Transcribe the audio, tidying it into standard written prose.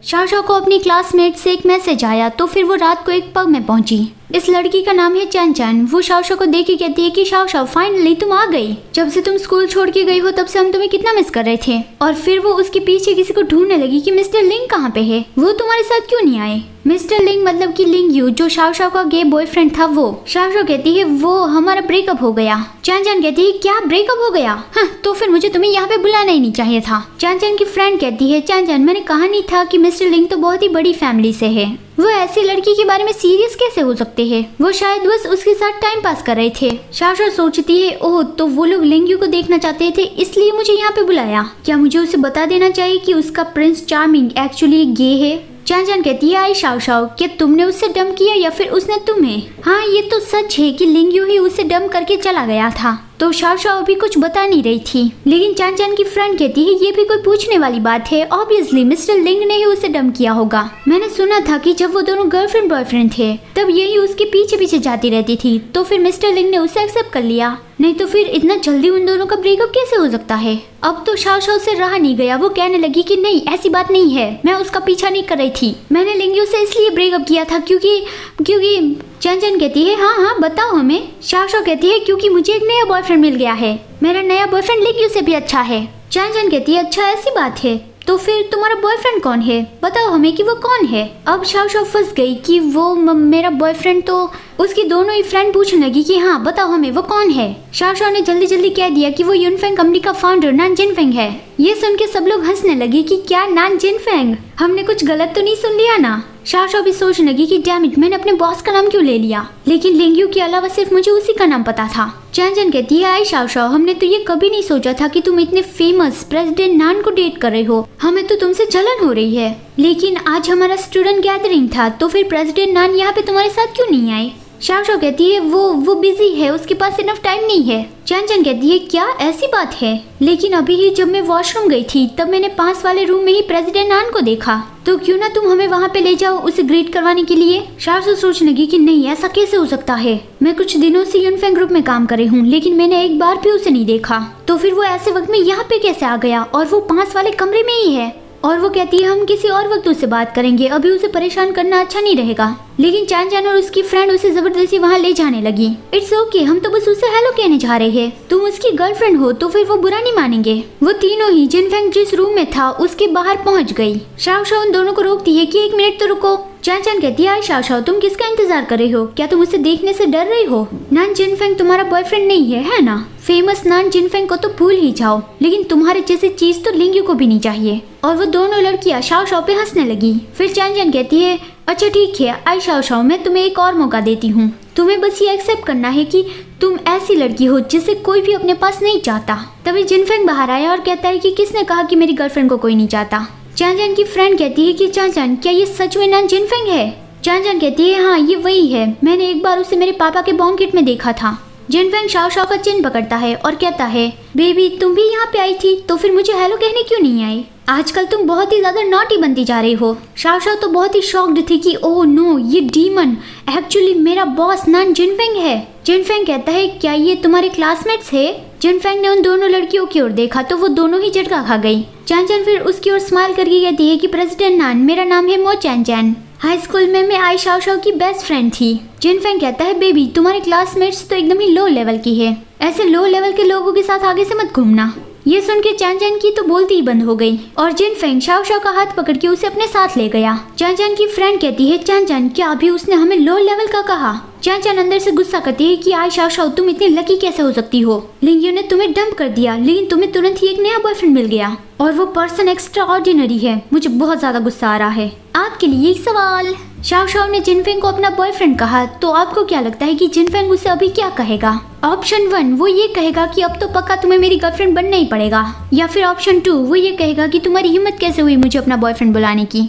Shao Shao को अपनी classmate से एक मैसेज आया तो फिर वो रात को एक पब में पहुंची। इस लड़की का नाम है चैन चैन। वो शाओ शाओ को देख के कहती है कि शाओ शाओ फाइनली तुम आ गई। जब से तुम स्कूल छोड़ के गई हो तब से हम तुम्हें कितना मिस कर रहे थे। और फिर वो उसके पीछे किसी को ढूंढने लगी कि मिस्टर लिंग कहाँ पे है, वो तुम्हारे साथ क्यों नहीं आए। मिस्टर लिंग मतलब कि लिंग यू जो शाओ शाओ का गे बॉयफ्रेंड था वो। शाओ शाओ कहती है वो हमारा ब्रेकअप हो गया। चैन चैन कहती है क्या ब्रेकअप हो गया, हाँ तो फिर मुझे तुम्हें यहाँ पे बुलाना ही नहीं चाहिए था। चैन चैन की फ्रेंड कहती है चैन चैन मैंने कहा नहीं था कि मिस्टर लिंग तो बहुत ही बड़ी फैमिली से है, वो ऐसी लड़की के बारे में सीरियस कैसे हो सकते हैं, वो शायद बस उसके साथ टाइम पास कर रहे थे। शाओ शाओ सोचती है ओह तो वो लोग लिंग यू को देखना चाहते थे इसलिए मुझे यहाँ पे बुलाया, क्या मुझे उसे बता देना चाहिए कि उसका प्रिंस चार्मिंग एक्चुअली गे है। चैन चैन कहती है आई शाओ शाओ क्या तुमने उससे डंप किया या फिर उसने तुम्हें। हाँ ये तो सच है कि लिंग यू ही उसे डंप करके चला गया था। तो शाओ शाओ अभी कुछ बता नहीं रही थी, लेकिन चैन चैन की फ्रेंड कहती है ये भी कोई पूछने वाली बात है, ऑब्वियसली मिस्टर लिंग ने ही उसे डंप किया होगा। मैंने सुना था कि जब वो दोनों गर्लफ्रेंड बॉयफ्रेंड थे तब यही उसके पीछे पीछे जाती रहती थी, तो फिर मिस्टर लिंग ने उसे एक्सेप्ट कर लिया, नहीं तो फिर इतना जल्दी उन दोनों का ब्रेकअप कैसे हो सकता है। अब तो शाओ शाओ से रहा नहीं गया, वो कहने लगी कि नहीं ऐसी बात नहीं है, मैं उसका पीछा नहीं कर रही थी, मैंने लिंग यू से इसलिए ब्रेकअप किया था क्योंकि चैन चैन कहती है हाँ हाँ बताओ हमें। शाओ शाओ कहती है क्योंकि मुझे एक नया बॉयफ्रेंड मिल गया है, मेरा नया बॉयफ्रेंड लिंग यू से भी अच्छा है। चैन चैन कहती है अच्छा ऐसी बात है, तो फिर तुम्हारा बॉयफ्रेंड कौन है, बताओ हमें कि वो कौन है। अब शाओ शाओ फंस गई कि वो मेरा बॉयफ्रेंड, तो उसकी दोनों ही फ्रेंड पूछने लगी कि हाँ बताओ हमें वो कौन है। शाओ शाओ ने जल्दी जल्दी कह दिया कि वो यूनफेंग कंपनी का फाउंडर नान जिनफेंग है। ये सुन के सब लोग हंसने लगे कि क्या नान जिनफेंग, हमने कुछ गलत तो नहीं सुन लिया ना। शाओ शाओ भी सोचने लगी कि डैम इट मैंने अपने बॉस का नाम क्यों ले लिया, लेकिन लिंग यू के अलावा सिर्फ मुझे उसी का नाम पता था। चैन चैन कहती है आई शाओ शाओ हमने तो ये कभी नहीं सोचा था कि तुम इतने फेमस प्रेसिडेंट नान को डेट कर रहे हो, हमें तो तुमसे जलन हो रही है, लेकिन आज हमारा स्टूडेंट गैदरिंग था तो फिर प्रेसिडेंट नान यहाँ पे तुम्हारे साथ क्यों नहीं आए। शाओ शाओ कहती है वो बिजी है, उसके पास इनफ टाइम नहीं है। चैन चैन कहती है क्या ऐसी बात है, लेकिन अभी ही जब मैं वॉशरूम गई थी तब मैंने पास वाले रूम में ही प्रेसिडेंट नान को देखा, तो क्यों ना तुम हमें वहाँ पे ले जाओ उसे ग्रीट करवाने के लिए। शाओ शाओ सोचने लगी कि नहीं ऐसा कैसे हो सकता है, मैं कुछ दिनों से यूनफेंग ग्रुप में काम कर रही हूँ लेकिन मैंने एक बार भी उसे नहीं देखा, तो फिर वो ऐसे वक्त में यहाँ पे कैसे आ गया, और वो पास वाले कमरे में ही है। और वो कहती है हम किसी और वक्त उससे बात करेंगे, अभी उसे परेशान करना अच्छा नहीं रहेगा। लेकिन चैन चैन और उसकी फ्रेंड उसे जबरदस्ती वहाँ ले जाने लगी। इट्स ओके हम तो बस उसे हेलो कहने जा रहे हैं, तुम उसकी गर्लफ्रेंड हो तो फिर वो बुरा नहीं मानेंगे। वो तीनों ही जिनफेंग जिस रूम में था उसके बाहर पहुँच गई। शाओ शाओ उन दोनों को रोकती है कि एक मिनट तो रुको। चैन चैन कहती है शाओ शाओ तुम किसका इंतजार कर रहे हो, क्या तुम उसे देखने से डर रही हो। नान जिनफेंग तुम्हारा बॉयफ्रेंड नहीं है ना, फेमस नान जिनफेंग को तो भूल ही जाओ, लेकिन तुम्हारे जैसी चीज तो लिंग यू को भी नहीं चाहिए। और वो दोनों लड़कियां शाओ शाओ पे हंसने लगी। फिर चैन चैन कहती है अच्छा ठीक है आई शाओ शाओ मैं तुम्हें एक और मौका देती हूँ, तुम्हें बस ये एक्सेप्ट करना है कि तुम ऐसी लड़की हो जिसे कोई भी अपने पास नहीं चाहता। तभी जिनफेंग बाहर आया और कहता है कि किसने कहा कि मेरी गर्लफ्रेंड को कोई नहीं चाहता। चैन चैन की फ्रेंड कहती है कि चैन चैन क्या ये सच में नान जिनफेंग है। चैन चैन कहती है हाँ ये वही है, मैंने एक बार उसे मेरे पापा के बॉन्ग किट में देखा था। जिनफेंग शाओ शाओ का चिन पकड़ता है और कहता है बेबी तुम भी यहाँ पे आई थी तो फिर मुझे हेलो कहने क्यों नहीं आई, आजकल तुम बहुत ही ज्यादा नॉटी बनती जा रही हो। शाओ शाओ तो बहुत ही शॉक्ड थी कि ओह नो ये डीमन एक्चुअली मेरा बॉस नान जिनफेंग है। जिनफेंग कहता है क्या ये तुम्हारे क्लासमेट्स है। जिनफेंग ने उन दोनों लड़कियों की ओर देखा तो वो दोनों ही झटका खा गई। चैन चैन फिर उसकी ओर स्माइल करके कहती है कि प्रेसिडेंट नान मेरा नाम है मो चैन चैन, हाई स्कूल में मैं आई शाओ शाओ की बेस्ट फ्रेंड थी। जिनफेंग कहता है बेबी तुम्हारे क्लासमेट्स तो एकदम ही लो लेवल की है, ऐसे लो लेवल के लोगों के साथ आगे से मत घूमना। ये सुन के चैन चैन की तो बोलती ही बंद हो गई और जिनफेंग शाओ शाओ का हाथ पकड़ के उसे अपने साथ ले गया। चैन चैन की फ्रेंड कहती है चैन चैन क्या अभी उसने हमें लो लेवल का कहा। चैन चैन अंदर से गुस्सा करती है कि आई शाओ शाओ तुम इतनी लकी कैसे हो सकती हो, लिंग यू ने तुम्हें डंप कर दिया लेकिन तुम्हें तुरंत ही एक नया बॉयफ्रेंड मिल गया और वो पर्सन एक्स्ट्रा ऑर्डिनरी है, मुझे बहुत ज्यादा गुस्सा आ रहा है। आपके लिए एक सवाल, शाओ शाओ ने जिनफेंग को अपना बॉयफ्रेंड कहा तो आपको क्या लगता है कि जिनफेंग उसे अभी क्या कहेगा। ऑप्शन 1 वो ये कहेगा कि अब तो पक्का तुम्हें मेरी गर्लफ्रेंड बनना ही पड़ेगा, या फिर ऑप्शन 2 वो ये कहेगा कि तुम्हारी हिम्मत कैसे हुई मुझे अपना बॉयफ्रेंड बुलाने की।